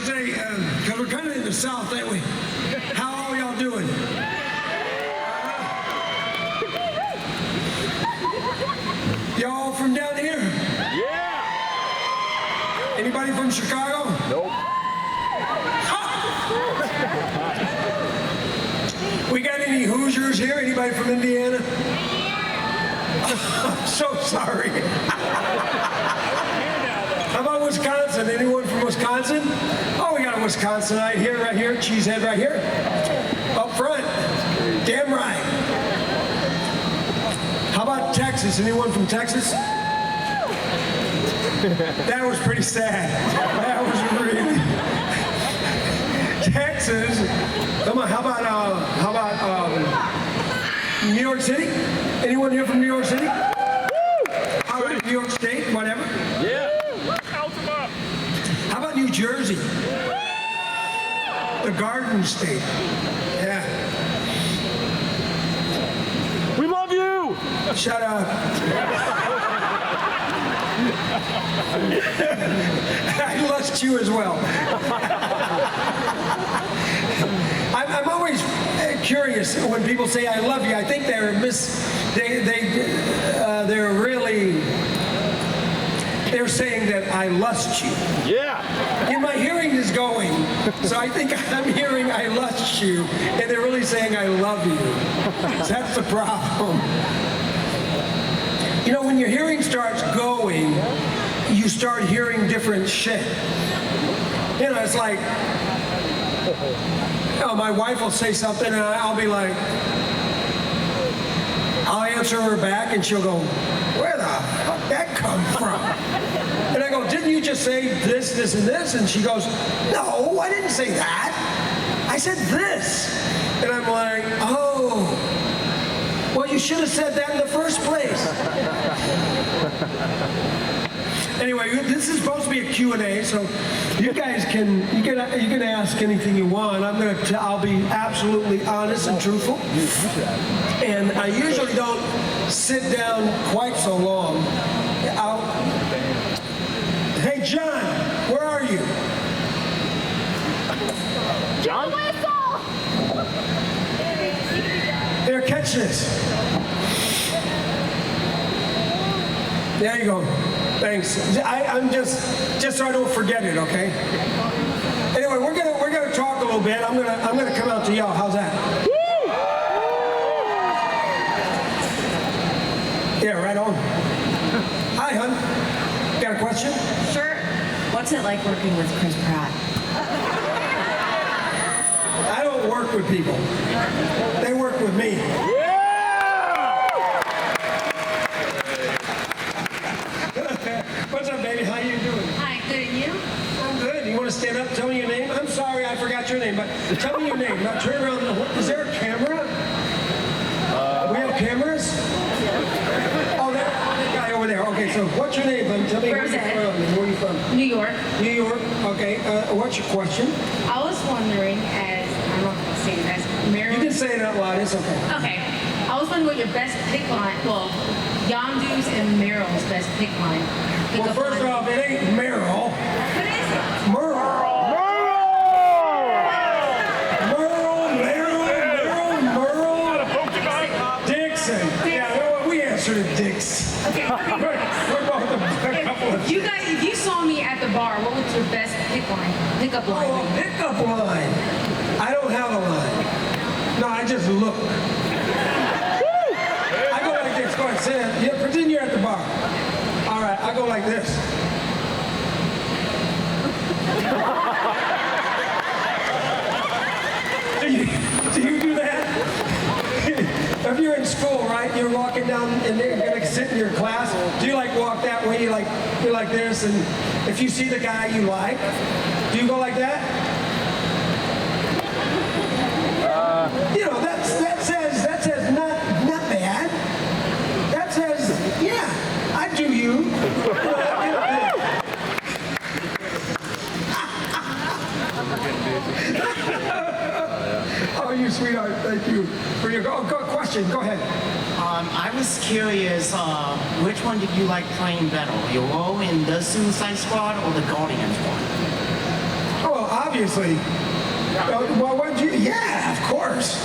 say, because we're kind of in the South, ain't we? How are y'all doing? Y'all from down here? Yeah! Anybody from Chicago? Nope. We got any Hoosiers here? Anybody from Indiana? I'm so sorry. How about Wisconsin? Anyone from Wisconsin? Oh, we got a Wisconsinite here, right here. Cheesehead right here. Up front. Damn right. How about Texas? Anyone from Texas? That was pretty sad. That was really... Texas. Come on, how about New York City? Anyone here from New York City? All right, New York State, whatever. Yeah. Count them up. How about New Jersey? The Garden State. Yeah. We love you. Shut up. I lost you as well. I'm always curious when people say I love you. I think they're saying that I lust you. Yeah. And my hearing is going, so I think I'm hearing I lust you, and they're really saying I love you. That's the problem. You know, when your hearing starts going, you start hearing different shit. You know, it's like, my wife will say something, and I'll be like, I'll answer her back, and she'll go, where the fuck that come from? And I go, didn't you just say this, this, and this? And she goes, no, I didn't say that. I said this. And I'm like, oh, well, you should have said that in the first place. Anyway, this is supposed to be a Q&A, so you guys can ask anything you want. I'll be absolutely honest and truthful. And I usually don't sit down quite so long. Hey, John, where are you? John? Here, catch this. There you go. Thanks. I'm just so I don't forget it, okay? Anyway, we're gonna talk a little bit. I'm gonna come out to y'all. How's that? Yeah, right on. Hi, hon. Got a question? Sure. What's it like working with Chris Pratt? I don't work with people. They work with me. What's up, baby? How you doing? Hi, good, and you? I'm good. You want to stand up? Tell me your name. I'm sorry, I forgot your name, but tell me your name. Now turn around. Is there a camera? We have cameras? Oh, that guy over there. Okay, so what's your name, hon? Tell me where you're from. Where are you from? New York. New York. Okay. What's your question? I was wondering, I'm not going to say this, You can say it out loud. It's okay. Okay. I was wondering what your best pick line, well, Yondu's and Meryl's best pick line. Well, first off, it ain't Meryl. What is it? Merle. Dixon. Yeah, we answer to Dix. Okay. We're both a couple of... If you saw me at the bar, what was your best pickup line? Oh, pickup line. I don't have a line. No, I just look. I go like this. Go ahead, say it. Yeah, pretend you're at the bar. All right, I go like this. Do you do that? If you're in school, right, you're walking down and you're gonna sit in your class, do you like walk that way, you're like this, and if you see the guy you like, do you go like that? You know, that says not bad. That says, yeah, I do you. Oh, you sweetheart, thank you for your question. Go ahead. I was curious, which one did you like playing better? Your role in the Suicide Squad or the Guardians one? Oh, obviously. Well, what you? Yeah, of course.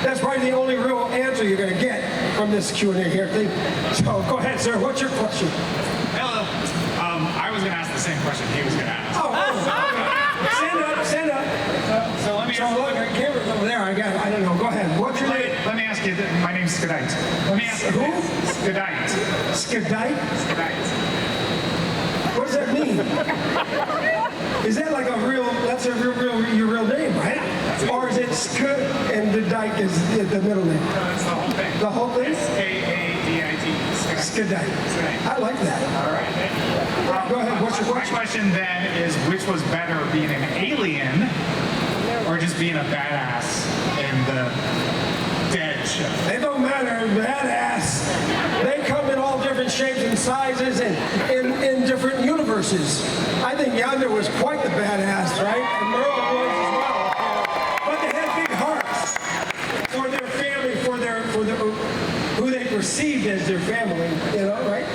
That's probably the only real answer you're going to get from this Q&A here thing. So go ahead, sir. What's your question? Hello. I was going to ask the same question he was going to ask. Oh, stand up. So let me So ask look, the camera's over there. I don't know. Go ahead. What's your name? let me ask you. My name's Skadite. Let me ask you. Who? Skadite. Skadite? Skadite. What does that mean? Is that like a real? That's your real name, right? Or is it Sk and the Dyke is the middle name? No, that's the whole thing. The whole thing? Skadite. Skadite. I like that. All right. Go ahead. What's your My question? question then is, which was better, being an alien or just being a badass in the Dead show? It don't matter, badass. They come in all different shapes and sizes and in different universes. I think Yonder was quite the badass, right? And Merle was as well. But they had big hearts for their family, for who they perceived as their family, you know, right?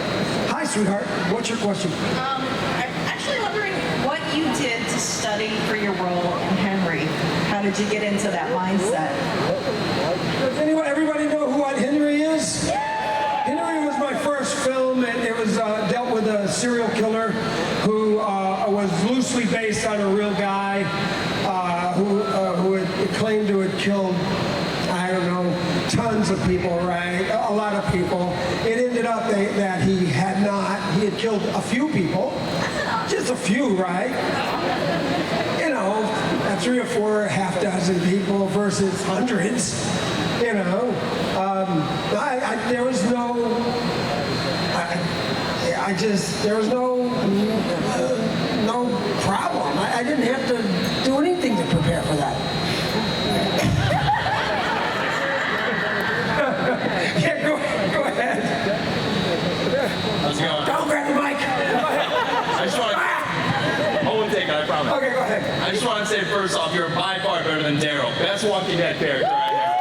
Hi, sweetheart. What's your question? I'm actually wondering what you did to study for your role in Henry. How did you get into that mindset? Does everybody know who Henry is? Henry was my first film, and it was dealt with a serial killer who was loosely based on a real guy who had claimed to have killed, I don't know, tons of people, right? A lot of people. It ended up that he had not. He had killed a few people, just a few, right? You know, 3 or 4, half dozen people versus hundreds. You know, there was no. There was no problem. I didn't have to do anything to prepare for that. Yeah, go ahead. How's it going? Don't grab the mic. Go ahead. I just want to... I won't take it, I promise. Okay, go ahead. I just want to say first off, you're by far better than Daryl. Best Walking Dead character right here.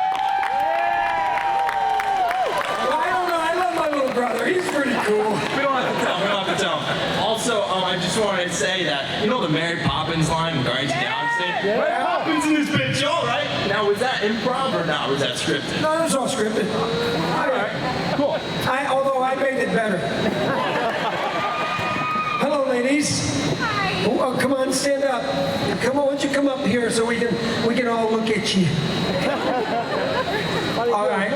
Well, I don't know. I love my little brother. He's pretty cool. We don't have to tell him. Also, I just wanted to say that, you know the Mary Poppins line in Guardians of the Galaxy? Mary Poppins in this bitch, all right? Now, was that improv or not? Was that scripted? No, it was all scripted. All right, cool. Although I made it better. Hello, ladies. Hi. Oh, come on, stand up. Come on, why don't you come up here so we can all look at you. All right.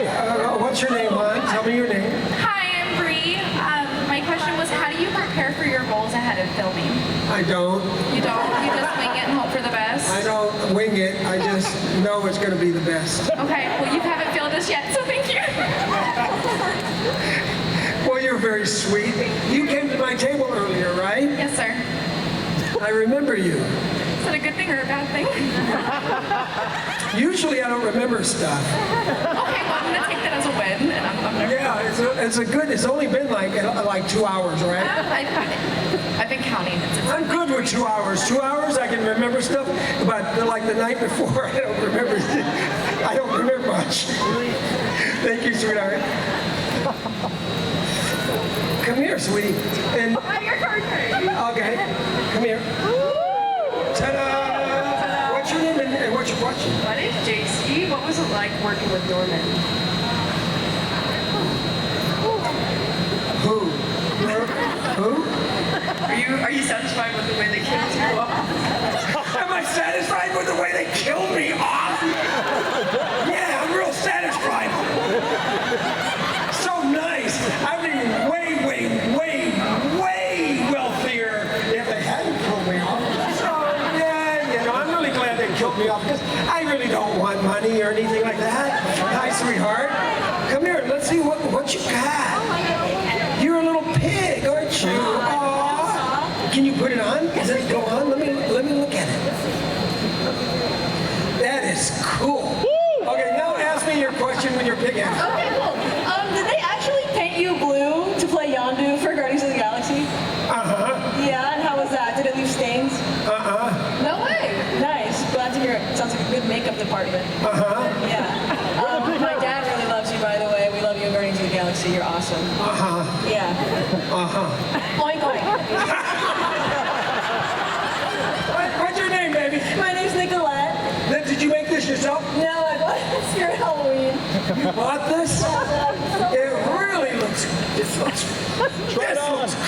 What's your name, hon? Tell me your name. Hi, I'm Bree. My question was, how do you prepare for your roles ahead of filming? I don't. You don't? You just wing it and hope for the best? I don't wing it. I just know it's going to be the best. Okay, well, you haven't filmed us yet, so thank you. Well, you're very sweet. You came to my table earlier, right? Yes, sir. I remember you. Is that a good thing or a bad thing? Usually I don't remember stuff. Okay, well, I'm going to take that as a win, and I'm never... Yeah, it's a good, it's only been like 2 hours, right? I've been counting. I'm good with 2 hours. 2 hours I can remember stuff, but like the night before I don't remember much. Thank you, sweetheart. Come here, sweetie. And Your card. okay, come here. Ta-da! What's your name and what's your question? My name's JC. What was it like working with Norman? Who? Who? Are you satisfied with the way they killed you off? Am I satisfied with the way they killed me off? Yeah, I'm real satisfied. So nice. I'd be way wealthier if they hadn't killed me off. So, yeah, you know, I'm really glad they killed me off because I really don't want money or anything like that. Hi, sweetheart. Come here. Let's see what you got. You're a little pig, aren't you? Aww. Can you put it on? Does it go on? Let me look at it. That is cool. Okay, now ask me your question when you're pig at it. Okay, cool. Did they actually paint you blue to play Yondu for Guardians of the Galaxy? Uh-huh. Yeah, and how was that? Did it leave stains? Uh-uh. No way. Nice. Glad to hear it. Sounds like a good makeup department. Uh-huh. Yeah. My dad really loves you, by the way. We love you in Guardians of the Galaxy. You're awesome. Uh-huh. Yeah. Uh-huh. Oink, oink. What's your name, baby? My You bought this? It really looks. This looks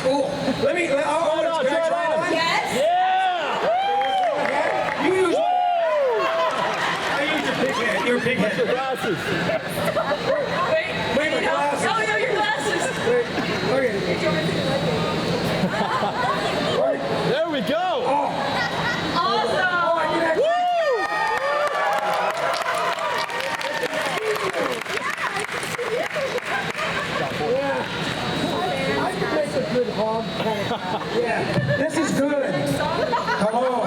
cool. Let me. Can I try it on? Yes. Yeah! You use. I use your pig head. Your pig head. Glasses. Wait, Wait, my glasses. Oh, no, your glasses. Wait. Okay. There we go. Oh, Awesome. I can actually. I can make a good hog kind of. Yeah, this is good. Hello.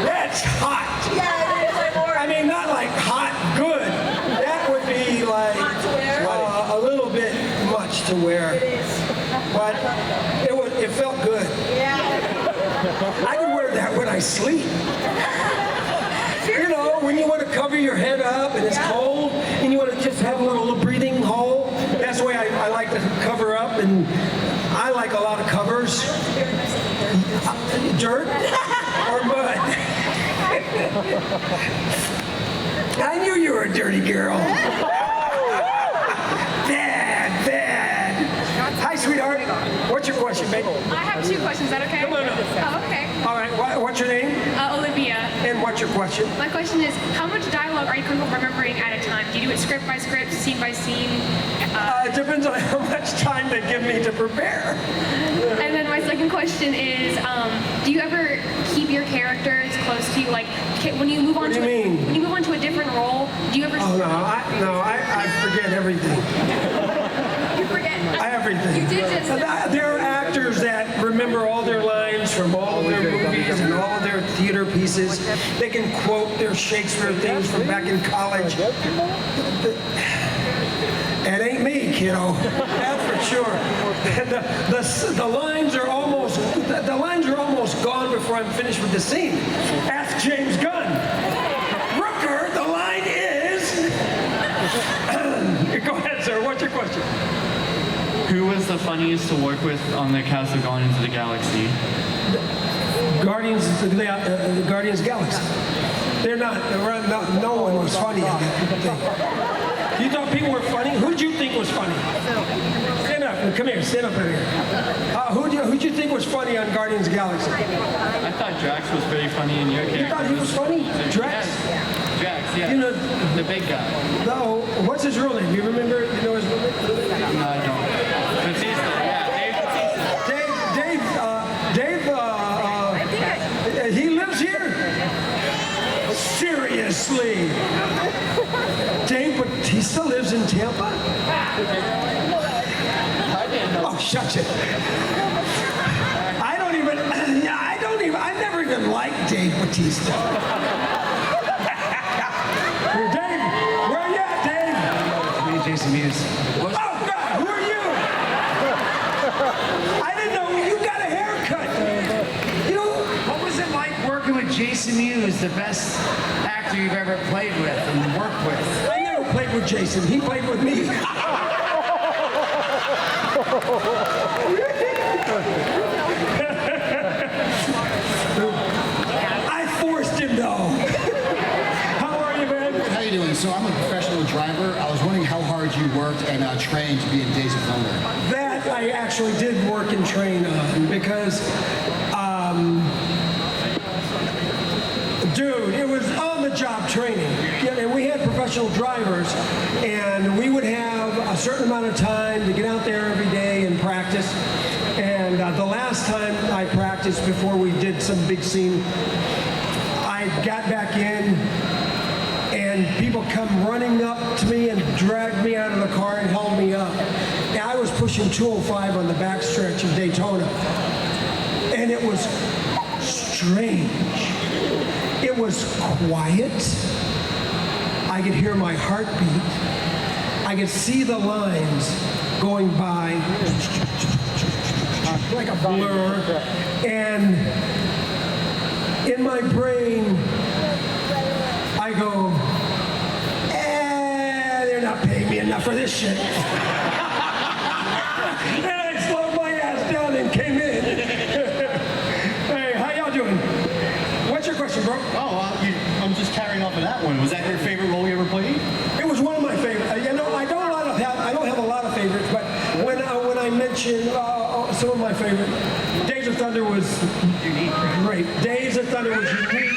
That's hot. Yeah, it is. I mean, not like hot good. That would be like a little bit much to wear. It is. But it felt good. Yeah. I can wear that when I sleep. You know, when you want to cover your head up and it's cold and you want to just have a little breathing hole. That's the way I like to cover up, and I like a lot of covers. Dirt or mud. I knew you were a dirty girl. Bad. Hi, sweetheart. What's your question, babe? I have two questions. Is that okay? Come on up. Oh, okay. All right, what's your name? Olivia. And what's your question? My question is, how much dialogue are you comfortable remembering at a time? Do you do it script by script, scene by scene? It depends on how much time they give me to prepare. And then my second question is, do you ever keep your characters close to you? Like, when you move on What do to you mean? when you move on to a different role, do you ever? Oh no, I forget everything. You forget. Everything. You did just. There are actors that remember all their lines from all of their movies and all of their theater pieces. They can quote their Shakespeare things from back in college. It ain't me, kiddo. That's for sure. And the lines are almost gone before I'm finished with the scene. Ask James Gunn. Rooker, the line is. Go ahead, sir. What's your question? Who was the funniest to work with on the cast of Guardians of the Galaxy? Guardians of the Galaxy. They're not. No one was funny in that thing. You thought people were funny? Who did you think was funny? Stand up. Come here. Stand up here. Who'd you think was funny on Guardians of the Galaxy? I thought Drax was pretty funny in your character. You thought he was funny? Drax? Yes. Drax, yeah. You know, the big guy. no. What's his real name? You remember? You know his real name? No, I don't. Bautista, yeah. Dave Bautista. He lives here? Seriously? Dave Bautista lives in Tampa? I didn't know. Oh, shut it. I've never even liked Dave Bautista. Dave, where are you at, Dave? It's me, Jason Mewes. Oh, God, who are you? I didn't know you got a haircut. What was it like working with Jason Mewes, the best actor you've ever played with and worked with? I never played with Jason. He played with me. I forced him, though. How are you, man? How you doing? So I'm a professional driver. I was wondering how hard you worked and trained to be in Days of Thunder. That I actually did work and train on because, dude, it was on-the-job training. Yeah, and we had professional drivers, and we would have a certain amount of time to get out there every day and practice. And the last time I practiced before we did some big scene, I got back in, and people come running up to me and dragged me out of the car and held me up. And I was pushing 205 on the backstretch of Daytona, and it was strange. It was quiet. I could hear my heartbeat. I could see the lines going by like a blur. And in my brain, I go, they're not paying me enough for this shit. And I slowed my ass down and came in. Hey, how y'all doing? What's your question, bro? favorites, but when I mention some of my favorite, Days of Thunder was great. Days of Thunder was unique.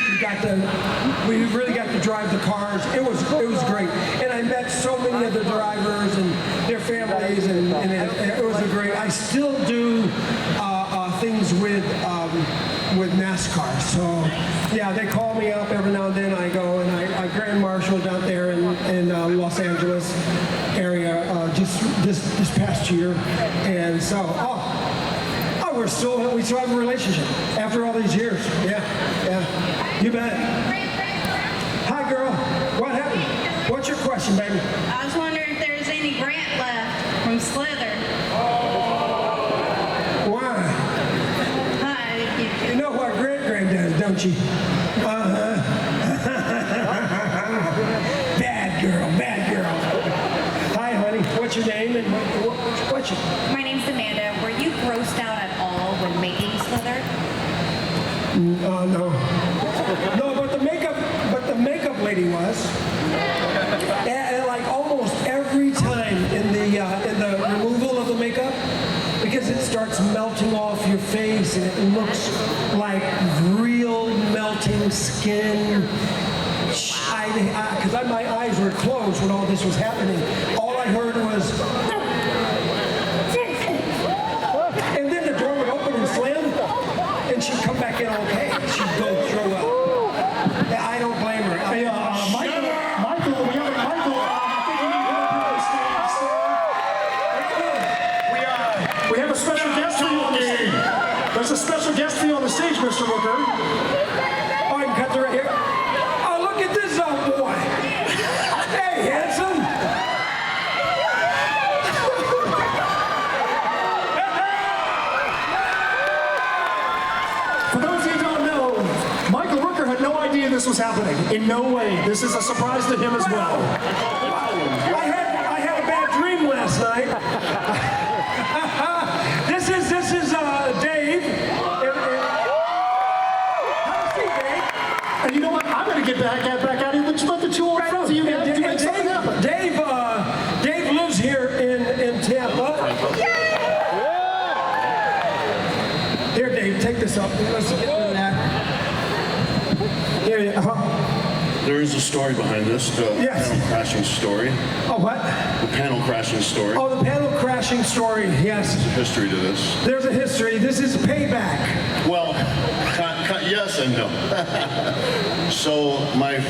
We really got to drive the cars. It was great, and I met so many of the drivers and their families, and it was a great. I still do things with NASCAR. So yeah, they call me up every now and then. I go and I grand marshal down there in Los Angeles area just this past year, and so we still have a relationship after all these years. Yeah, you bet. Hi, girl. What happened? What's your question, baby? I was wondering if there's any Grant left from Slither. Why? Hi. You know what Grant does, don't you? Bad girl. Hi, honey. What's your name and what's your question? My name's Amanda. Were you grossed out at all when making Slither? No. No, but the makeup lady was. And like almost every time in the removal of the makeup, because it starts melting off your face and it looks like real melting skin. Because my eyes were closed when all this was happening. All I heard was, and then the door would open and slam, and she'd come back in okay. She'd go throw up. I don't blame her. Michael, we have a special guest for you on the stage. There's a special guest for you on the stage, Mr. Rooker. Oh, I can cut the right here. Oh, look at this old boy. Hey, handsome. For those of you who don't know, Michael Rooker had no idea this was happening. In no way. This is a surprise to him as well. I had a bad dream last night. This is Dave. Have a seat, Dave. And you know what? I'm going to get back out of here. Let's let the two old friends of you guys to make something happen. Dave lives here in Tampa. Here, Dave, take this up. Let's get rid of that. Here, There is a story behind this, the panel crashing story. Oh, what? The panel crashing story. Oh, the panel crashing story, yes. There's a history to this. There's a history. This is payback. Well, yes and no. So I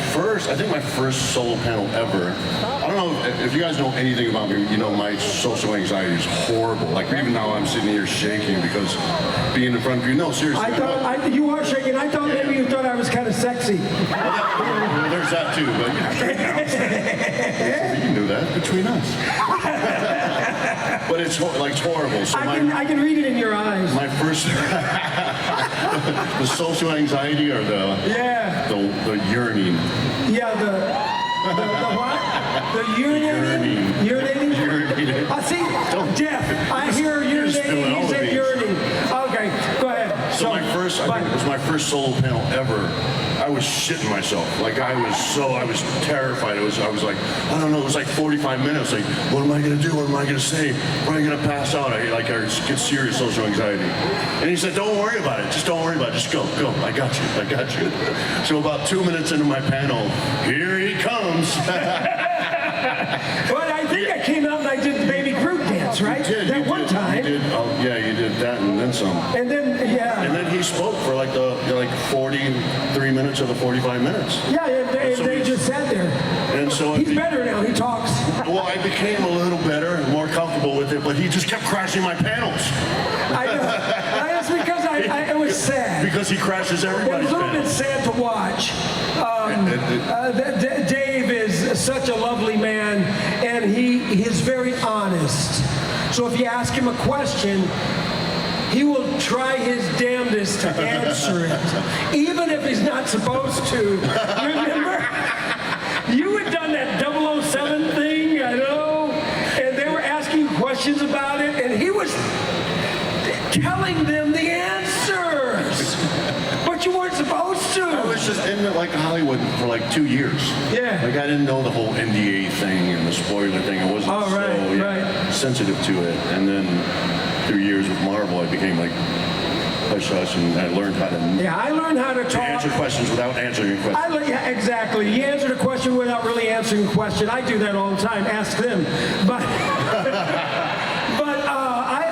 think my first solo panel ever, I don't know if you guys know anything about me, you know my social anxiety is horrible. Like even now I'm sitting here shaking because being in front of you, no, seriously. You are shaking. I thought maybe you thought I was kind of sexy. Well, there's that too, but you knew that between us. But it's horrible. So I can read it in your eyes. My first, the social anxiety or the yearning. Yeah, the what? The urinating? Urinating? I see, Jeff, I hear urinating, you say yearning. Okay, go ahead. So I think it was my first solo panel ever. I was shitting myself. Like I was terrified. I was like, I don't know, it was like 45 minutes. Like, what am I gonna do? What am I gonna say? Am I gonna pass out? I get serious social anxiety. And he said, don't worry about it. Just don't worry about it. Just go. I got you. So about 2 minutes into my panel, here he comes. Well, I think I came out and I did the baby Groot dance, right? That one time. You did. Oh, yeah, you did that and then some. And then he spoke for like 43 minutes of the 45 minutes. Yeah, and they just sat there. And so he's better now. He talks. Well, I became a little better and more comfortable with it, but he just kept crashing my panels. I know. It's because it was sad. Because he crashes everybody's panels. It was a little bit sad to watch. Dave is such a lovely man, and he is very honest. So if you ask him a question, he will try his damnedest to answer it, even if he's not supposed to. Remember? You had done that 007 thing, I know, and they were asking questions about it, and he was telling them the answers. But you weren't supposed supposed to. I was just in like Hollywood for like 2 years. Yeah. Like I didn't know the whole NDA thing and the spoiler thing. I wasn't sensitive to it. And then through years with Marvel, I became like hush hush, and I learned how to. Yeah, I learned how to talk. Answer questions without answering questions. Yeah, exactly. You answered a question without really answering a question. I do that all the time. Ask them. But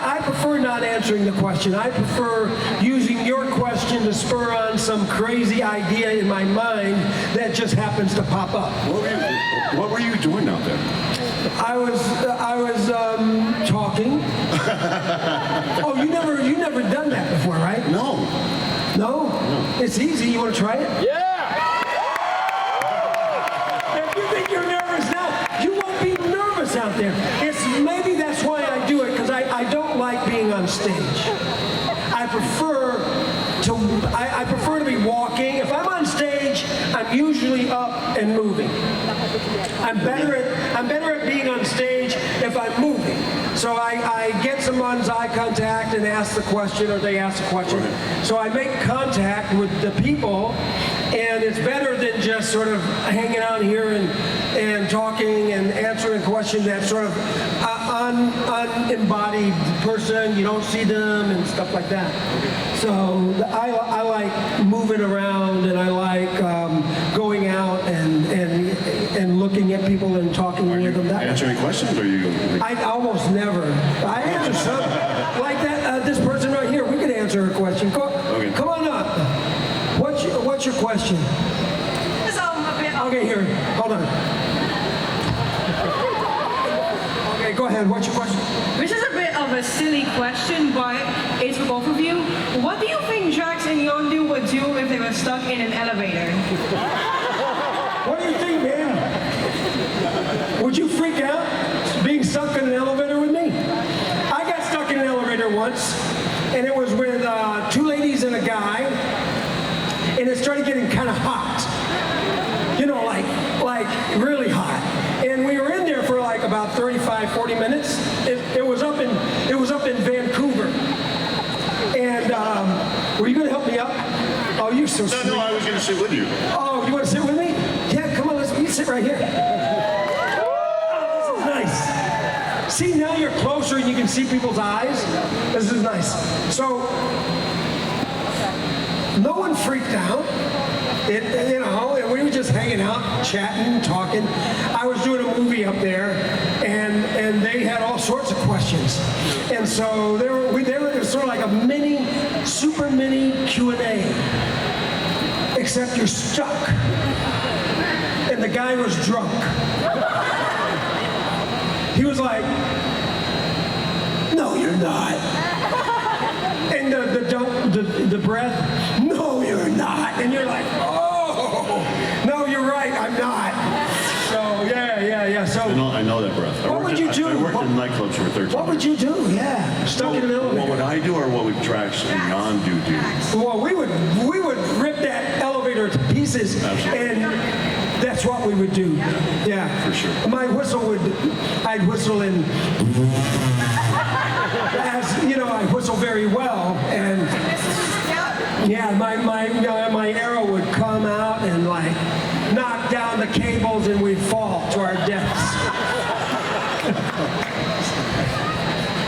I prefer not answering the question. I prefer using your question to spur on some crazy idea in my mind that just happens to pop up. What were you doing out there? I was talking. Oh, you never done that before, right? No. No? It's easy. You want to try it? Yeah! If you think you're nervous now, you won't be nervous out there. Maybe that's why I do it, because I don't like being on stage. I prefer to be walking. If I'm on stage, I'm usually up and moving. I'm better at being on stage if I'm moving. So I get someone's eye contact and ask the question, or they ask the question. So I make contact with the people, and it's better than just sort of hanging out here and talking and answering questions that sort of unembodied person. You don't see them and stuff like that. So I like moving around, and I like going out and looking at people and talking with them. Answering questions, or you? I almost never. I answer some like that. This person right here. We could answer a question. Come on up. What's your question? Okay, here. Hold on. Okay, go ahead. What's your question? This is a bit of a silly question, but it's for both of you. What do you think Jax and Yondu would do if they were stuck in an elevator? What do you think, man? Would you freak out being stuck in an elevator with me? I got stuck in an elevator once, and it was with 2 ladies and a guy, and it started getting kind of hot. You know, like really hot. And we were in there for like about 35, 40 minutes. It was up in Vancouver. And were you going to help me up? Oh, you're so sweet. No, I was going to sit with you. Oh, you want to sit with me? Yeah, come on, you sit right here. Oh, this is nice. See, now you're closer and you can see people's eyes. This is nice. So, no one freaked out. And we were just hanging out, chatting, talking. I was doing a movie up there, and they had all sorts of questions. And so it was sort of like a super mini Q&A, except you're stuck. And the guy was drunk. He was like, "No, you're not." And the breath, "No, you're not." And you're like, "Oh, no, you're right, I'm not." So, yeah. So I know that breath. What would you do? I worked in nightclubs for 13 years. What would you do? Yeah, stuck in an elevator. What would I do, or what would Drax and Yondu do? Well, we would rip that elevator to pieces. Absolutely. And that's what we would do. Yeah. For sure. I'd whistle in, as you know, I whistle very well, and yeah, my arrow would come out and like knock down the cables, and we'd fall to our deaths.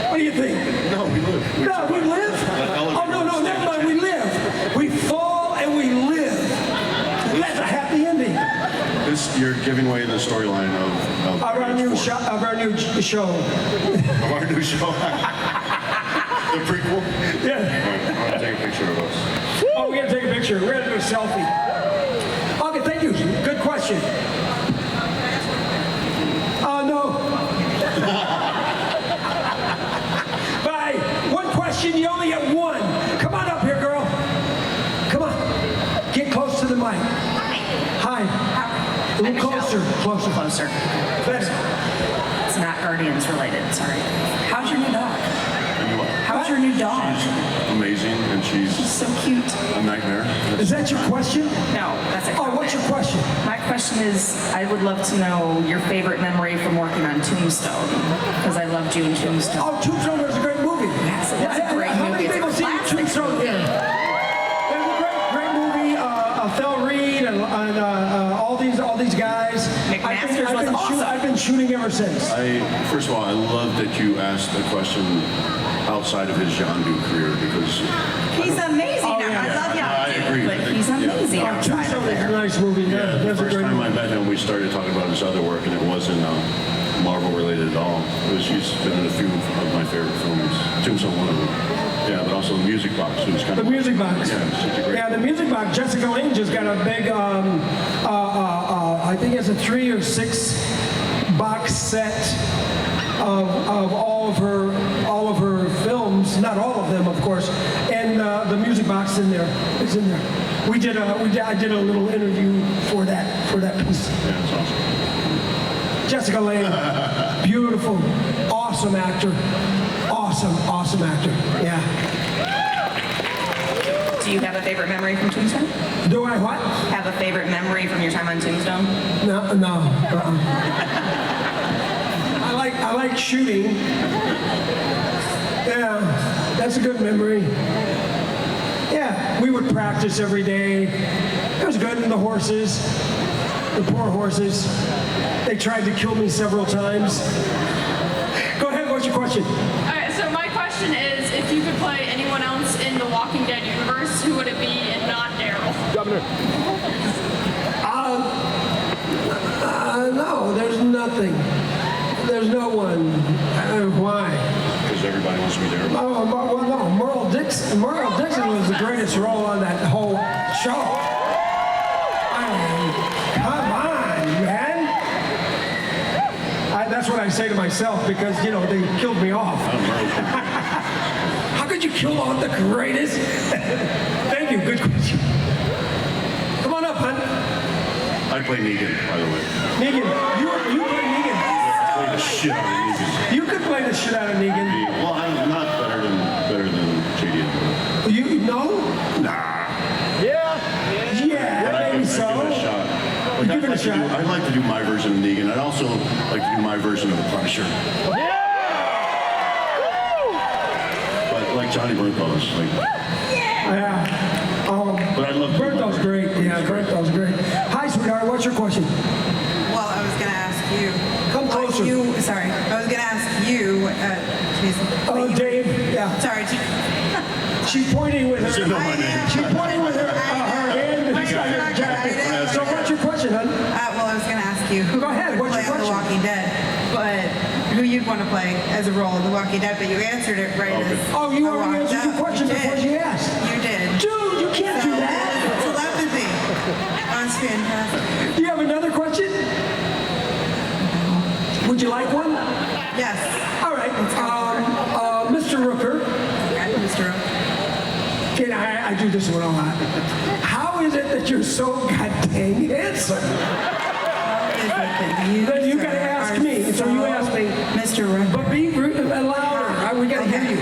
What do you think? No, we live. No, we live? Oh, no, never mind, we live. We fall and we live. That's a happy ending. You're giving away the storyline of our new show. Of our new show. The prequel? Yeah. I want to take a picture of us. Oh, we're going to take a picture. We're going to do a selfie. Okay, thank you. Good question. No. Bye. One question, you only get one. Come on up here, girl. Come on. Get close to the mic. Hi. A little closer. Closer. Better. It's not Guardians related, sorry. How's your new dog? What? How's your new dog? She's amazing, and she's so cute. A nightmare. Is that your question? No, that's it. Oh, what's your question? My question is, I would love to know your favorite memory from working on Tombstone, because I loved you in Tombstone. Oh, Tombstone was a great movie. Yes, it was a great How movie. many people see Tombstone here? It was a great movie, a been shooting ever since. First of all, I love that you asked a question outside of his Yondu career because He's amazing. Oh, yeah. I love I agree. Yondu, but he's amazing outside of Tombstone is a there. nice movie. yeah, That's the a first great time I movie. met him, we started talking about his other work, and it wasn't Marvel related at all. He's been in a few of my favorite films. Tombstone, one of them. Yeah, but also The Music Box, who's kind The of Music Box. Yeah, such a great. Yeah, The Music Box. Jessica Lange has got a big, I think it's a 3 or 6 box set of all of her films. Not all of them, of course. And the Music Box in there. It's in there. I did a little interview for that piece. Yeah, it's awesome. Jessica Lange, beautiful, awesome actor. Awesome actor. Yeah. Do you have a favorite memory from Tombstone? Do I what? Have a favorite memory from your time on Tombstone? No. I like shooting. Yeah, that's a good memory. Yeah, we would practice every day. It was good. And the horses, the poor horses, they tried to kill me several times. Go ahead, what's your question? All right, so my question is, if you could play anyone else in the Walking Dead universe, who would it be and not Daryl? Governor. No, there's nothing. There's no one. Why? Because everybody wants to be there. Oh, well, no. Merle Dixon was the greatest role on that whole show. I mean, come on, man. That's what I say to myself because, they killed me off. How could you kill off the greatest? Thank you. Good question. Come on up, hon. I play Negan, by the way. Negan. You play Negan. I play the shit out of Negan. You could play the shit out of Negan. Well, I'm not better than JD. You know? Nah. Yeah, maybe so. Give it a shot. Like, Give it a shot. I'd like to do my version of Negan. I'd also like to do my version of the Punisher. But like Johnny Bernthal's, like. Yeah. But I love Bernthal's great. Yeah, Bernthal's great. Hi, sweetheart. What's your question? Well, I was going to ask you. Come closer. I was going to ask you, Jason. Oh, Dave. Yeah. Sorry. She's pointing with her. She's pointing with her hand inside her jacket. So what's your question, hon? Well, I was going to ask you. Go ahead. What's your play on The question? Walking Dead, but who you'd want to play as a role in The Walking Dead, but you answered it right as Oh, you I already walked answered your up. question You before did. she asked. You did. Dude, you can't do that. Telepathy. That's fantastic. Do you have another question? Would you like one? Yes. All right. Mr. Rooker. Okay, Mr. Rooker. I do this one a lot. How is it that you're so goddamn handsome? Then you gotta ask me. So you ask me. Mr. Rooker. But be louder. We gotta hear you.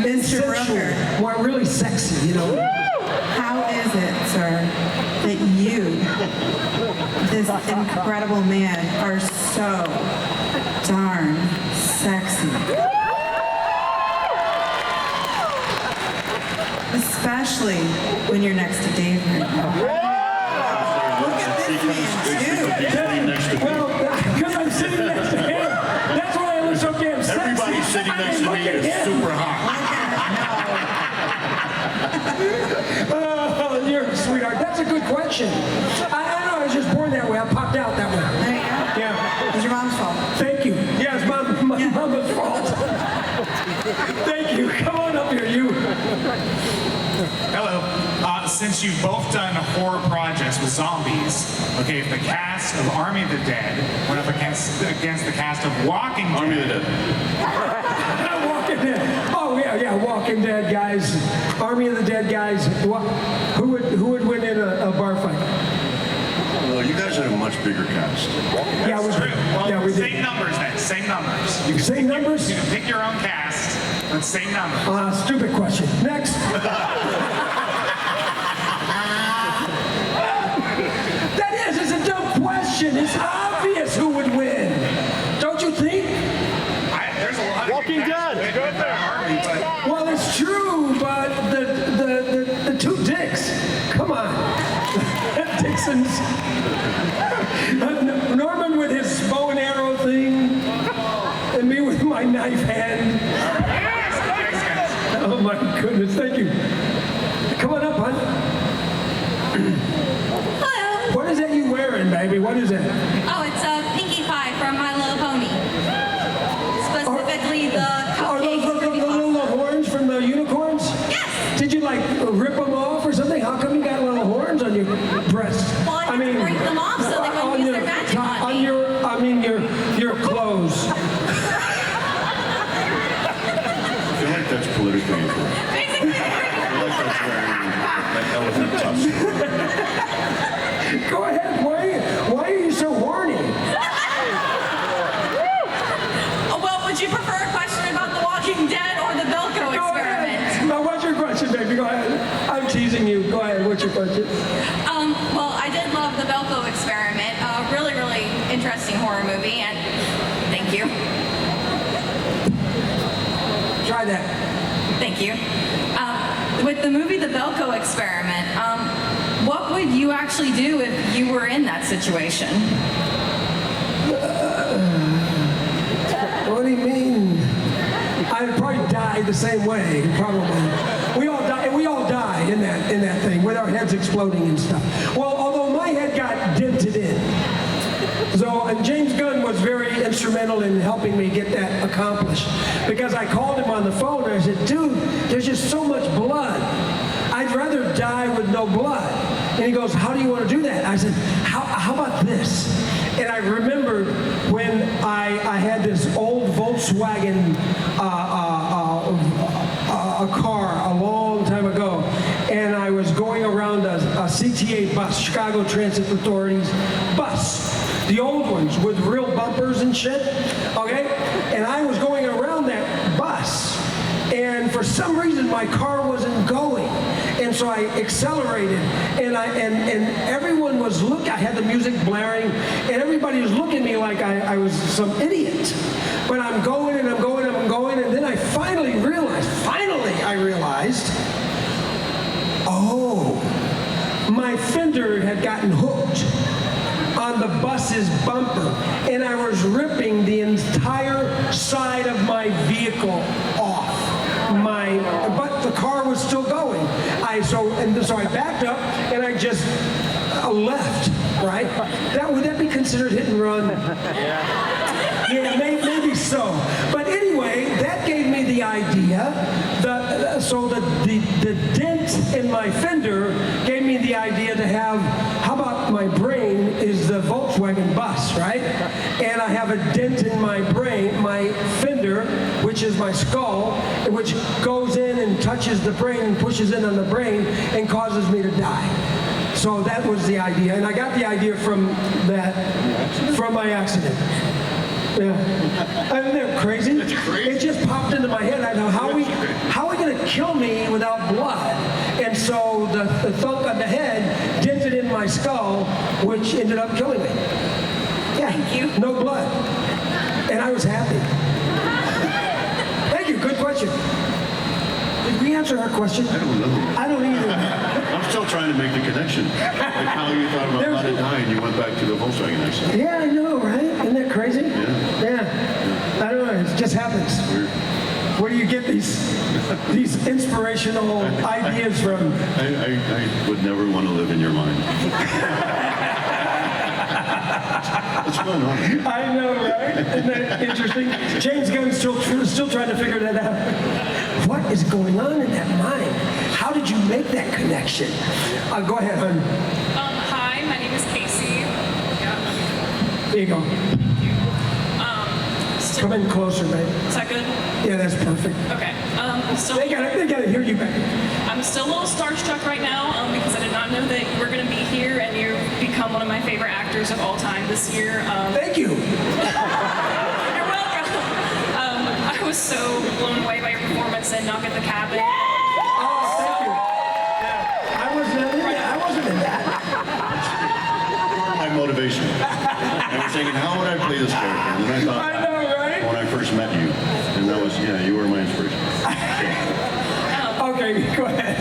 Mr. Rooker. Well, really sexy, How is it, sir, that you, this incredible man, are so darn sexy? Especially when you're next to Dave right now. Look at this man, too. Well, because I'm sitting next to him. That's why I look so damn sexy. Everybody sitting next to me is super hot. Oh, you're a sweetheart. That's a good question. I know. I was just born that way. I popped out that way. There you go. Yeah. It was your mom's fault. Thank you. Yeah, it's my mama's fault. Thank you. Come on up here, you. Hello. Since you've both done horror projects with zombies, okay, if the cast of Army of the Dead went up against the cast of Walking Dead. Army of the Dead. Walking Dead. Oh yeah, Walking Dead guys. Army of the Dead guys. Who would win in a bar fight? Well, you guys had a much bigger cast. Yeah, we True. Well, yeah, we same did. numbers then. Same numbers. Same numbers? You can pick your own cast, but same numbers. Stupid question. Next. It's a dumb question. It's obvious who would win. Don't you think? There's a lot of Walking Dead. Well, it's true, but the two dicks. Come on. Dixon's. Norman with his bow and arrow goodness, thank you. Come on up, hon. Hello. What is that you wearing, baby? What is that? Oh, it's a Pinkie Pie from My Little Pony. Specifically the Are those cupcakes. the little horns from the unicorns? Yes. Did you like rip them off or something? How come you got little horns on your breast? Well, I had to break them off so they wouldn't use their magic on me. Your clothes. I feel like that's politically incorrect. Basically, I feel like that's wearing that elephant tusk. Go ahead. Why are you so horny? well, would you prefer a question about The Walking Dead or the Belko Experiment? Now, what's your question, baby? Go ahead. I'm teasing you. Go ahead. What's your question? Well, I did love the Belko Experiment. Really, really interesting horror movie, and thank you. Try that. Thank you. With the movie The Belko Experiment, what would you actually do if you were in that situation? What do you mean? I'd probably die the same way. Probably. We all die. We all die in that thing with our heads exploding and stuff. Well, although my head got dented in. So, and James Gunn was very instrumental in helping me get that accomplished. Because I called him on the phone and I said, dude, there's just so much blood. I'd rather die with no blood. And he goes, how do you want to do that? I said, how about this? And I remember when I had this old Volkswagen a car a long time ago, and I was going around a CTA bus, Chicago Transit Authority's bus, the old ones with real bumpers and shit, okay? And I was going around that bus, and for some reason my car wasn't going, and so I accelerated, and everyone was looking. I had the music blaring, and everybody was looking at me like I was some idiot. But I'm going and I'm going and I'm going, and then I finally realized, oh, my fender had gotten hooked on the bus's bumper, and I was ripping the entire side of my vehicle off. But the car was still going. So I backed up and I just left. Right? Would that be considered hit and run? Yeah, maybe so. But anyway, that gave me the idea. The dent in my fender gave me the idea to have, how about my brain is the Volkswagen bus, right? And I have a dent in my brain, my fender, which is my skull, which goes in and touches the brain and pushes in on the brain and causes me to die. So that was the idea, and I got the idea from my accident. Yeah. Isn't that crazy? That's crazy. It just popped into my head. I know how are we going to kill me without blood? And so the thunk on the head dented in my skull, which ended up killing me. Yeah. Thank you. No blood, and I was happy. Thank you. Good question. Did we answer her question? I don't know. I don't either. I'm still trying to make the connection. Like how you thought about how to die and you went back to the Volkswagen accident. Yeah, I know, right? Isn't that crazy? Yeah. I don't know. It just happens. Weird. Where do you get these inspirational ideas from? I would never want to live in your mind. What's going on? I know, right? Isn't that interesting? James Gunn's still trying to figure that out. What is going on in that mind? How did you make that connection? Go ahead, hon. Hi, my name is Casey. There you go. Come in closer, babe. Is that good? Yeah, that's perfect. Okay. They gotta hear you back. I'm still a little starstruck right now because I did not know that you were going to be here, and you've become one of my favorite actors of all time this year. Thank you. You're welcome. I was so blown away by your performance in Knock at the Cabin. Oh, thank you. Yeah. I wasn't in that. My motivation. I was thinking, how would I play this character? And then I thought, I know, right? When I first met you, and that was, you were my inspiration. Okay, go ahead.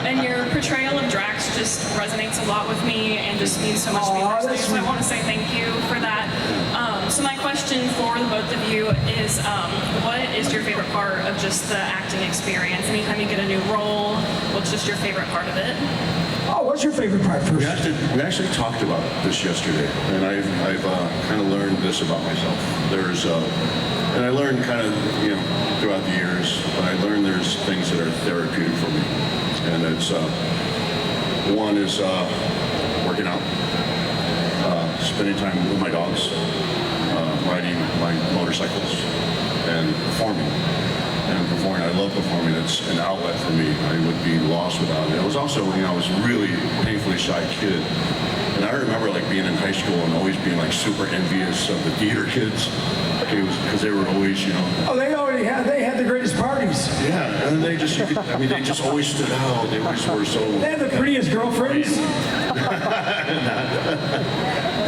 And your portrayal of Drax just resonates a lot with me and just means so much to me personally. So I want to say thank you for that. So my question for the both of you is, what is your favorite part of just the acting experience? Anytime you get a new role, what's just your favorite part of it? Oh, what's your favorite part first? We actually talked about this yesterday, and I've kind of learned this about myself. And I learned kind of, throughout the years, but I learned there's things that are therapeutic for me. And it's, one is working out, spending time with my dogs, riding my motorcycles, and performing. I love performing. It's an outlet for me. I would be lost without it. It was also, I was a really painfully shy kid. And I remember being in high school and always being super envious of the theater kids. Because they were always, Oh, they had the greatest parties. Yeah, and they just always stood out. They always were so... They had the prettiest girlfriends.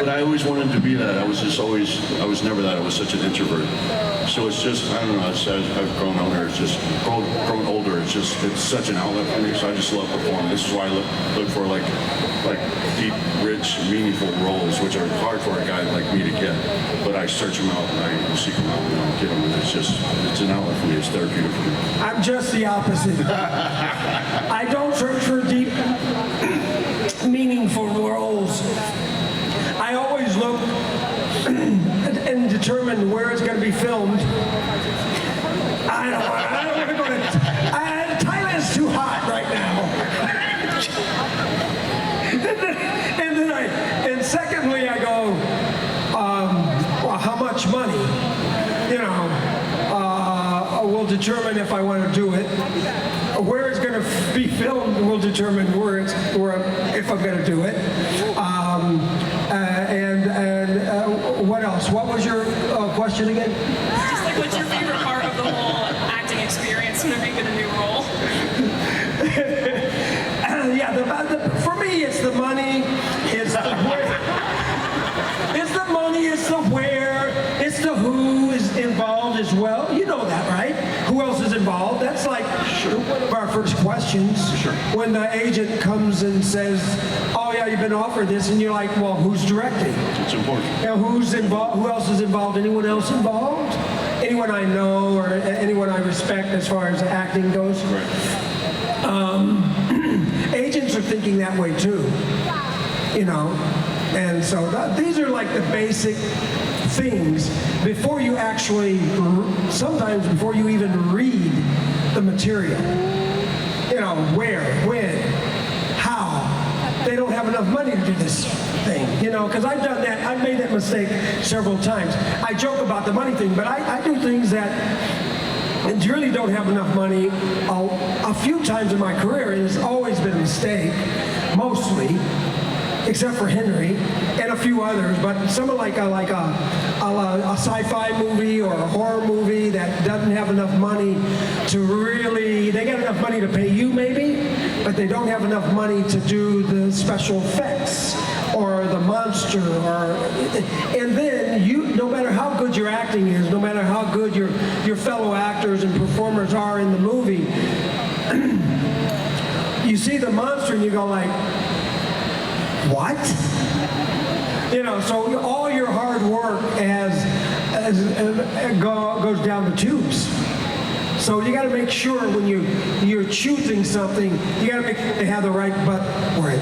But I always wanted to be that. I was never that. I was such an introvert. So it's just, I don't know, as I've grown older, grown older, it's such an outlet for me. So I just love performing. This is why I look for like deep, rich, meaningful roles, which are hard for a guy like me to get. But I search them out and I seek them out and I get them. And it's an outlet for me. It's therapeutic for me. I'm just the opposite. I don't search for deep, meaningful roles. I always look and determine where it's going to be filmed. I don't want to go to... Thailand's too hot right now. And secondly, I go, well, how much money? Will determine if I want to do it. Where it's going to be filmed will determine if I'm going to do it. What else? What was your question again? Just what's your favorite part of the whole acting experience whenever you get a new role? For me, it's the money, it's the where, it's the money, it's the where, it's the who is involved as well. You know that, right? Who else is involved? That's one of our first questions. Sure. When the agent comes and says, "Oh yeah, you've been offered this," and you're like, "Well, who's directing?" It's important. Who's involved? Who else is involved? Anyone else involved? Anyone I know or anyone I respect as far as acting goes? Right. Agents are thinking that way too, and so these are the basic things before you actually, sometimes before you even read the material. Where, when, how. They don't have enough money to do this thing, because I've done that. I've made that mistake several times. I joke about the money thing, but I do things that really don't have enough money a few times in my career, and it's always been a mistake, mostly, except for Henry and a few others. But some like a sci-fi movie or a horror movie that doesn't have enough money to really, they got enough money to pay you maybe, but they don't have enough money to do the special effects or the monster, and then no matter how good your acting is, no matter how good your fellow actors and performers are in the movie, you see the monster and you go what? So all your hard work goes down the tubes. So you got to make sure when you're choosing something, you got to make sure they have the right budget for it.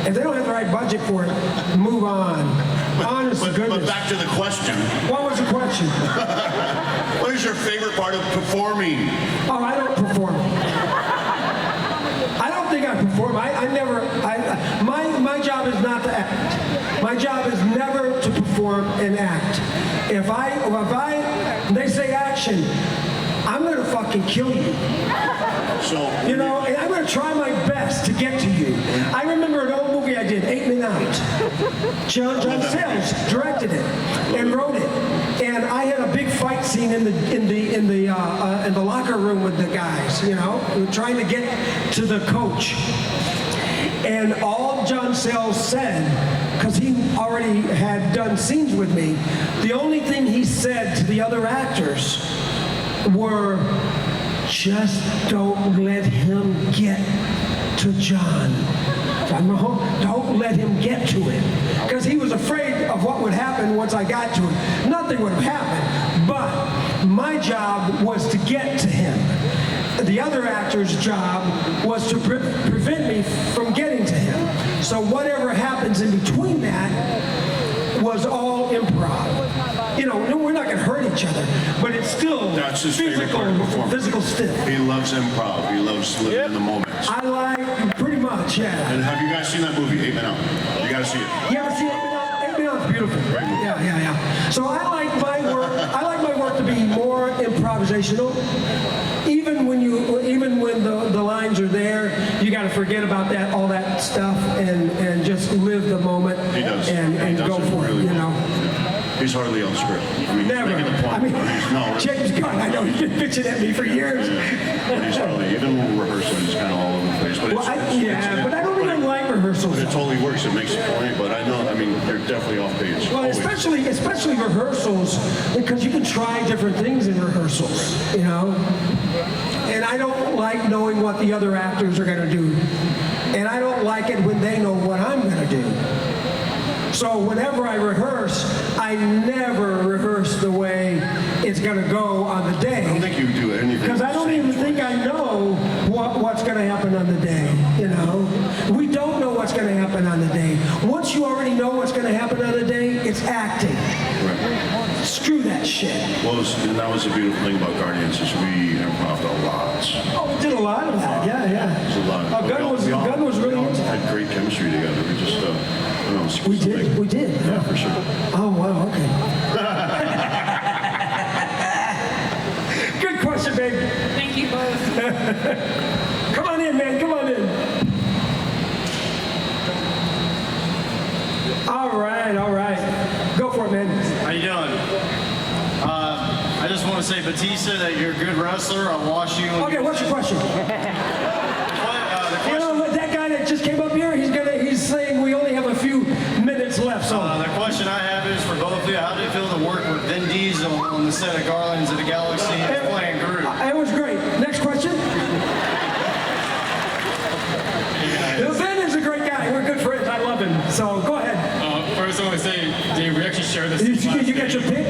If they don't have the right budget for it, move on. Honest to goodness. But back to the question. What was the question? What is your favorite part of performing? Oh, I don't perform. I don't think I perform. My job is not to act. My job is never to perform and act. If they say action, I'm gonna fucking kill you. So and I'm gonna try my best to get to you. I remember an old movie I did, 8 Men Out. John Sayles directed it and wrote it, and I had a big fight scene in the locker room with the guys. Trying to get to the coach. And all John Sayles said, because he already had done scenes with me, the only thing he said to the other actors were, just don't let him get to John. Don't let him get to it. Because he was afraid of what would happen once I got to it. Nothing would have happened, but my job was to get to him. The other actor's job was to prevent me from getting to him. So whatever happens in between that was all improv. You know, we're not going to hurt each other, but it's still That's his favorite part of performance. physical stiff. He loves improv. He loves living in the moment. I like, pretty much, yeah. And have you guys seen that movie, 8 Men Out? You got to see it. You ever see 8 Men Out? 8 Men Out's beautiful. Great movie. Yeah. So I like my work to be more improvisational. Even when the lines are there, you got to forget about all that stuff and just live the moment. He does. And go for it. You know. He's hardly on script. I mean, Never. He's making the point. I mean, no, James Gunn, I know he's been bitching at me for years. But he's hardly, even when we're rehearsing, he's kind of all over the place. But Well, but I don't even like rehearsals. But it totally works. It makes the point. But I know, I mean, they're definitely off page. Well, Always. especially rehearsals, because you can try different things in rehearsals, you know? And I don't like knowing what the other actors are going to do. And I don't like it when they know what I'm going to do. So whenever I rehearse, I never rehearse the way it's going to go on the day. I don't think you do anything. Because I don't even think I know what's going to happen on the day, you know? We don't know what's going to happen on the day. Once you already know what's going to happen on the day, it's acting. Right. Screw that shit. Well, and that was the beautiful thing about Guardians is we improv'd a lot. Oh, we did a lot of that, yeah. It was a lot. Gunn was really into had great chemistry together. We just, I don't know. We did. Yeah, for sure. Oh, wow, okay. Good question, babe. Thank you both. Come on in, man. Come on in. All right. Go for it, man. How you doing? I just want to say, Bautista, that you're a good wrestler. I'll watch you. Okay, what's your question? You know, that guy that just came up here, he's saying we only have a few minutes left. So the question I have is for both of you: how did it feel to work with Vin Diesel on the set of Guardians of the Galaxy and playing Groot? It was great. Next question. Vin is a great guy. We're good friends. I love him. So go ahead. First, I want to say, Dave, we actually share this. You got your pick?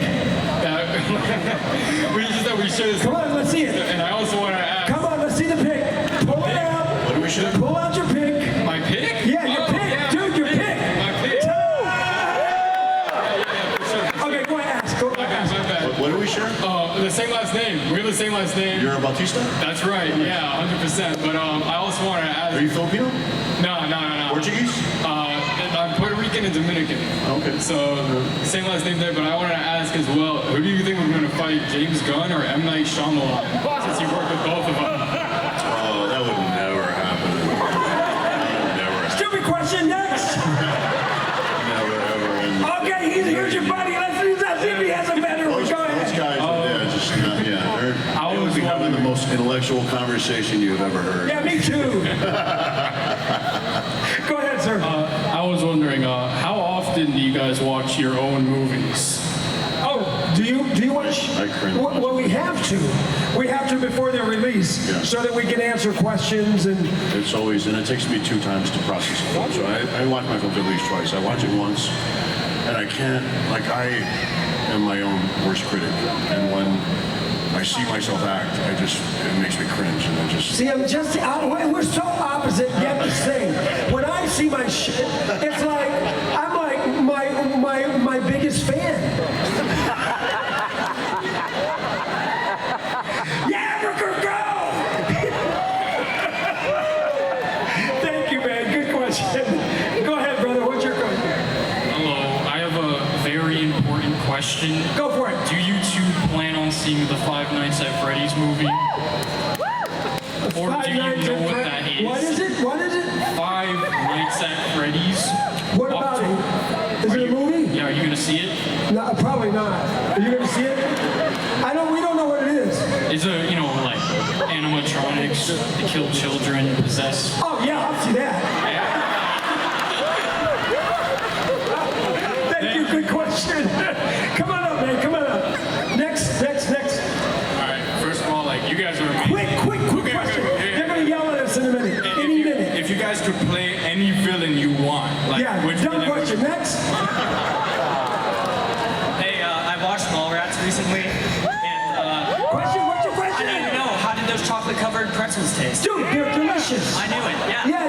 We share this. Come on, let's see it. And I also want to ask. Come on, let's see the pick. Pull it out. What do we share? Pull out your pick. My pick? Yeah, your pick. Yeah. Dude, your pick. My pick. Okay, go ahead. Ask. My bad. What do we share? The same last name. We have the same last name. You're a Bautista? That's right. Yeah, 100%. But I also want to ask. Are you Filipino? No. Portuguese? I'm Puerto Rican and Dominican. Okay. So, same last name there, but I wanted to ask as well, who do you think we're going to fight, James Gunn or M. Night Shyamalan? Since you worked with both of them. Oh, that would never happen. Stupid question, next. Never, ever. Okay, here's your buddy. Let's see if he has a better one. Go ahead. Those guys, I would be having the most intellectual conversation you've ever heard. Yeah, me too. Go ahead, sir. I was wondering, how often do you guys watch your own movies? Oh, do you watch? I cringe. Well, we have to. We have to before they're released, so that we can answer questions and. It's always, and it takes me 2 times to process a film. So I watch my films at least twice. I watch it once, and I can't, I am my own worst critic. And when I see myself act, it makes me cringe, and I just. See, we're so opposite yet the same. When I see my shit, it's like I'm like my biggest fan. Yeah, Rooker, go! Thank you, man. Good question. Go ahead, brother. What's your question? Hello, I have a very important question. Go for it. Do you two plan on seeing the Five Nights at Freddy's movie? Or do you know what that is? What is it? Five Nights at Freddy's. What about it? Is it a movie? Yeah, are you gonna see it? No, probably not. Are you gonna see it? We don't know what it is. It's like animatronics that kill children, possess. Oh yeah, I'll see that. Thank you. Good question. Come on up, man. Come on up. Next. All right. First of all, you guys are amazing. Quick question. They're gonna yell at us in a minute. Any minute. If you guys could play any villain you want. Like, Yeah, which dumb villain would question. you- Next. Hey, I watched Mallrats recently, and Question? What's your question? I don't know. How did those chocolate-covered pretzels taste? Dude, they're delicious. I knew it. Yeah. Yeah.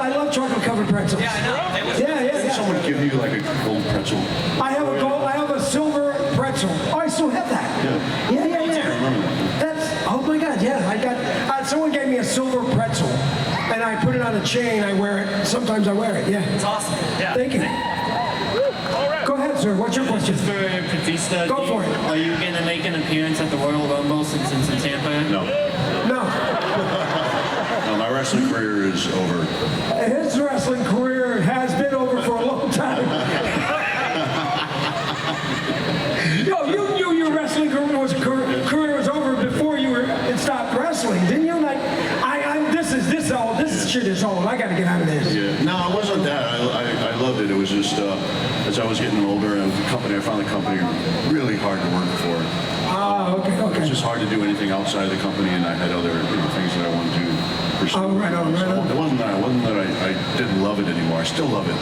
I love chocolate-covered pretzels. Yeah, I know. They was Didn't someone give you like a gold pretzel? I have a silver pretzel. Oh, I still have that. Yeah. I remember that. That's, oh my God, yeah. I got, someone gave me a silver pretzel, and I put it on a chain. I wear it. Sometimes I wear it, yeah. It's awesome. Yeah. Thank you. Go ahead, sir. What's your question? For Bautista, Go for it. Are you going to make an appearance at the Royal Rumble since it's in Tampa? No. No. No, my wrestling career is over. His wrestling career has been over for a long time. Yo, you knew your wrestling career was over before you stopped wrestling, didn't you? Like, this shit is old. I got to get out of this. Yeah. No, it wasn't that. I loved it. It was just as I was getting older, and I found the company really hard to work for. Ah, okay. It was just hard to do anything outside of the company, and I had other things that I wanted to pursue. Oh, right on. It wasn't that I didn't love it anymore. I still love it.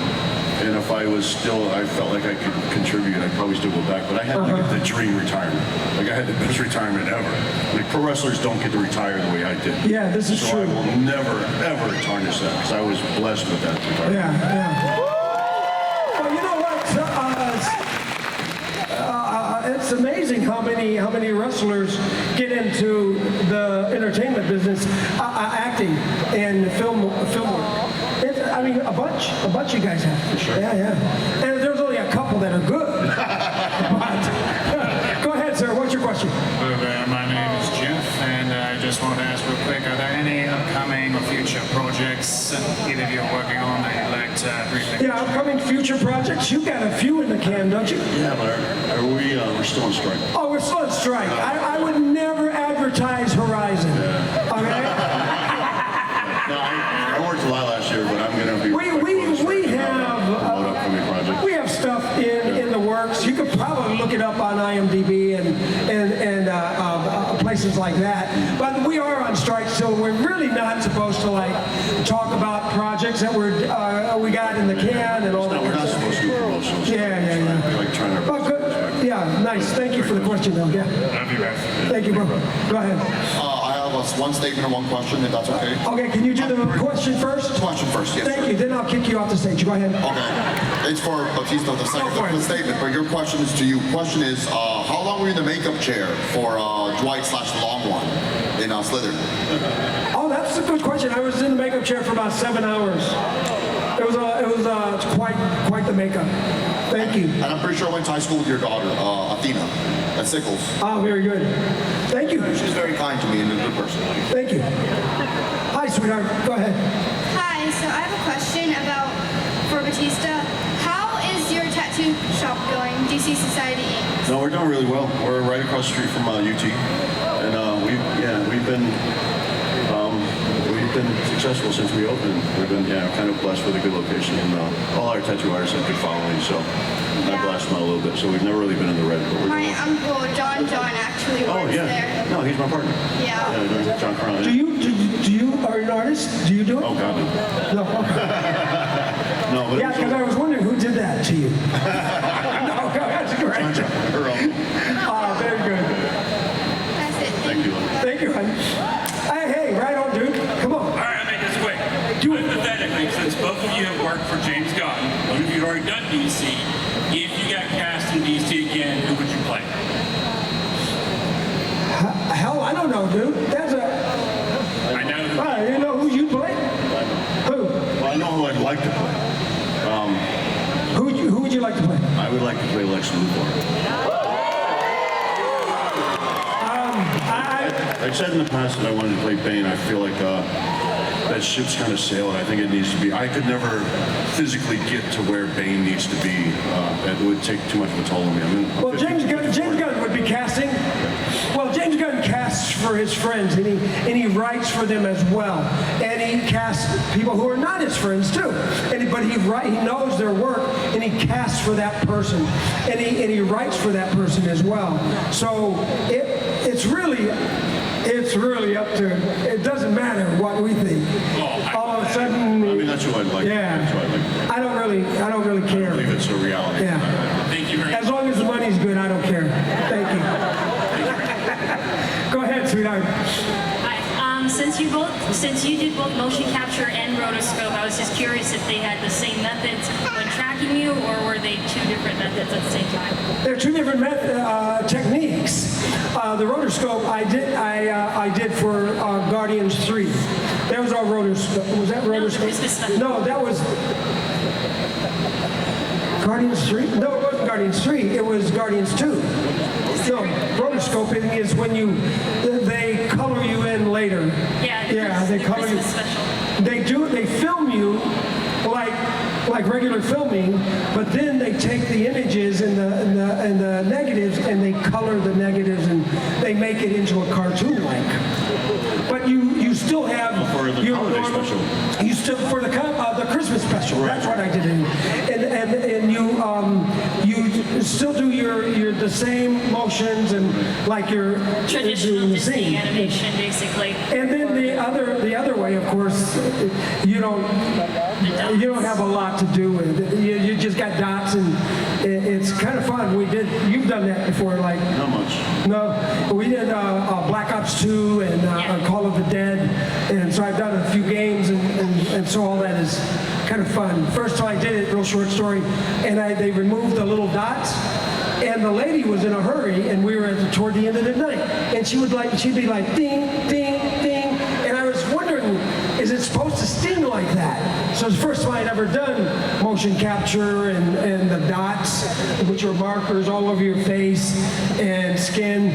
And if I felt like I could contribute, I'd probably still go back. But I had like the dream retirement. Like I had the best retirement ever. Like pro wrestlers don't get to retire the way I did. Yeah, this is so true. I will never, ever tarnish that because I was blessed with that retirement. Yeah. Well, you know what? It's amazing how many wrestlers get into the entertainment business, acting and film work. I mean, a bunch you guys have. Sure. Yeah. And there's only a couple that are good. But, go ahead, sir. What's your question? Hello there, my name is Jeff, and I just want to ask real quick, are there any upcoming or future projects either of you are working on that you'd like to briefly Yeah, upcoming future projects. You got a few in the can, don't you? Yeah, but we're still on strike. Oh, we're still on strike. I would never advertise Horizon. Okay? No, I worked a lot last year, but I'm going to be... We have stuff in the works. You could probably look it up on IMDb and places like that. But we are on strike, so we're really not supposed to like talk about projects that we got in the can and all that. We're not supposed to do promotions. Yeah. We're like trying to... Oh, good. Yeah, nice. Thank you for the question, though. Yeah. Thank you, bro. Go ahead. I have one statement and one question, if that's okay. Okay, can you do the question first? Question first, yes. Thank you. Then I'll kick you off the stage. Go ahead. Okay. It's for Bautista, the statement, but your question is to you. Question is, how long were you in the makeup chair for Dwight/Long One in Slither? Oh, that's a good question. I was in the makeup chair for about 7 hours. It was quite the makeup. Thank you. And I'm pretty sure I went to high school with your daughter, Athena, at Sickles. Oh, very good. Thank you. She's very kind to me and a good person. Thank you. Hi, sweetheart. Go ahead. Hi, so I have a question for Bautista. How is your tattoo shop going, DC Society Inc.? No, we're doing really well. We're right across the street from UT, and we've been successful since we opened. We've been kind of blessed with a good location, and all our tattoo artists have good following, so I blast them out a little bit. So we've never really been in the red. But My uncle John actually works there. No, he's my partner. Yeah. John Crown. Do you are you an artist? Do you do it? Oh God, no. Okay. No, but yeah, because I was wondering who did that to you. No, that's great. Very good. That's it. Thank you. Thank you, honey. Hey, right on, dude. Come on. All right, I'll make this quick. Hypothetically, since both of you have worked for James Gunn, one of you had already done DC, if you got cast in DC again, who would you play? Hell, I don't know, dude. I know. You know who you play? Who? Well, I know who I'd like to play. Who would you like to play? I would like to play Lex Luthor. I've said in the past that I wanted to play Bane. I feel like that ship's kind of sailed. I think it needs to be. I could never physically get to where Bane needs to be. It would take too much of a toll on me. Well, James Gunn would be casting. Well, James Gunn casts for his friends, and he writes for them as well. And he casts people who are not his friends too. But he knows their work, and he casts for that person, and he writes for that person as well. So it's really up to. It doesn't matter what we think. All of a sudden, I mean, that's who who I like. Yeah. That's who I like. I don't really care. I believe it's a reality. Yeah. Thank you very much. As long as the money's good, I don't care. Thank you. Go ahead, sweetheart. Hi. Since you did both motion capture and rotoscope, I was just curious if they had the same methods when tracking you, or were they two different methods at the same time? There are two different techniques. The rotoscope I did for Guardians 3. That was our rotoscope. Was that rotoscope? No, that was Guardians 3? No, it wasn't Guardians 3. It was Guardians 2. No, rotoscoping is when they color you in later. Yeah, they color you. Special. They film you like regular filming, but then they take the images and the negatives and they color the negatives and they make it into a cartoon like. But you still have for the holiday special. You still for the Christmas special. Right. That's what I did, and you still do the same motions and like you're Traditional the Disney same animation, basically. And then the other way, of course, you don't have a lot to do with it. You just got dots, and it's kind of fun. You've done that before, like not much. No, we did Black Ops 2 and Call of the Dead, and so I've done a few games, and so all that is kind of fun. First time I did it, real short story, and they removed the little dots. And the lady was in a hurry, and we were toward the end of the night, and she'd be like ding, ding, ding, and I was wondering, is it supposed to sting like that? So it's the first time I'd ever done motion capture and the dots, which are markers all over your face and skin.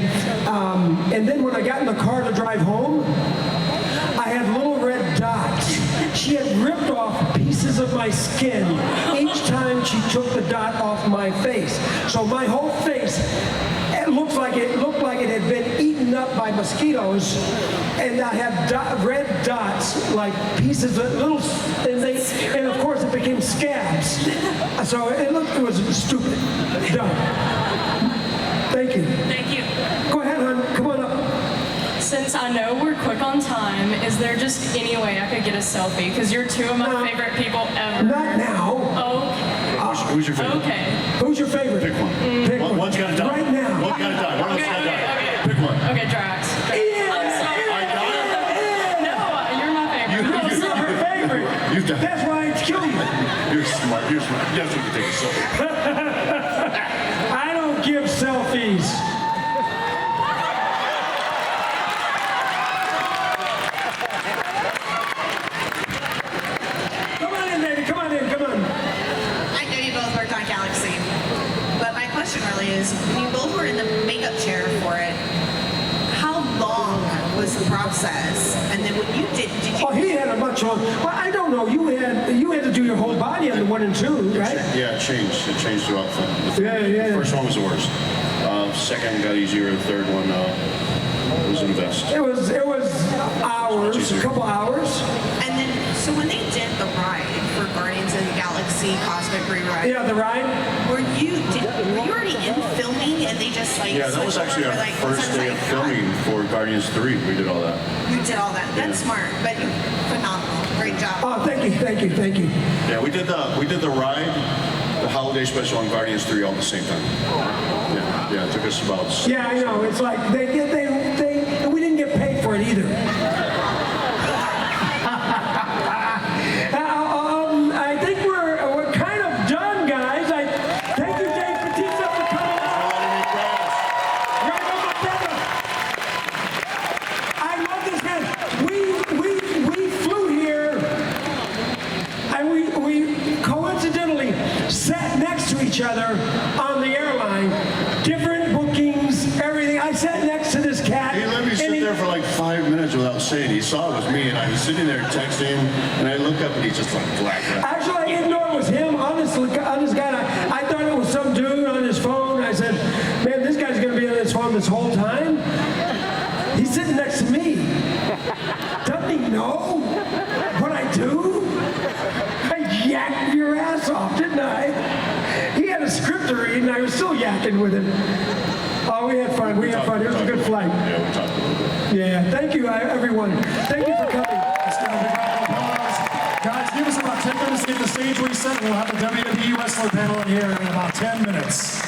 And then when I got in the car to drive home, I had little red dots. She had ripped off pieces of my skin each time she took the dot off my face. So my whole face, it looked like it had been eaten up by mosquitoes, and I had red dots, like pieces of little, and of course it became scabs. So it was stupid. Done. Thank you. Thank you. Go ahead, hon. Come on up. Since I know we're quick on time, is there just any way I could get a selfie? Because you're two of my favorite people ever. Not now. Okay. Who's your favorite? Okay. Who's your favorite? Pick one. Pick one. One's got to die. Right now. One's got to die. One else got to die. Okay. Pick one. Okay, Drax. Yeah. I'm sorry. I got it. No, you're my favorite. You're her favorite. You died. That's why it's killing you. You're smart. You're smart. Yes, we can take a selfie. I don't give selfies. Come on in, baby. Come on in. Come on. I know you both worked on Galaxy, but my question really is, when you both were in the makeup chair for it, how long was the process? And then when you did you? Oh, he had a much long. Well, I don't know. You had to do your whole body on the 1 and 2, right? Yeah, it changed. It changed throughout the Yeah. The first one was the worst. Second got easier. The third one was the best. It was hours, a couple hours. And then, so when they did the ride for Guardians of the Galaxy Cosmic Rewrite, Yeah, the ride. were you already in filming and they just like Yeah, that was switched actually over, our like, first day of like, filming for Guardians 3. We did all that. You did all that. That's Yeah. smart, but you phenomenal. Great job. Oh, thank you. Yeah, we did the ride, the holiday special, on Guardians 3 all at the same time. Yeah, it took us about. Yeah, I know. It's like and we didn't get paid for it either. I think we're kind of done, guys. Thank you, Dave Bautista, for coming out. Right on my brother. I love this man. We flew here, and we coincidentally sat next to each other on the airline. Different bookings, everything. I sat next to this cat. He let me sit there for like 5 minutes without saying. He saw it was me, and I was sitting there texting, and I look up, and he's just like black. Actually, I didn't know it was him. Honestly, I thought it was some dude on his phone. I said, man, this guy's going to be on his phone this whole time? He's sitting next to me. Doesn't he know what I do? I yacked your ass off, didn't I? He had a script to read, and I was still yakking with him. Oh, we had fun. It was a good flight. Yeah, we talked a little bit. Yeah, thank you, everyone. Thank you for coming. Let's give a round of applause. Guys, give us about 10 minutes to get the stage reset. We'll have the WWE wrestler panel in here in about 10 minutes.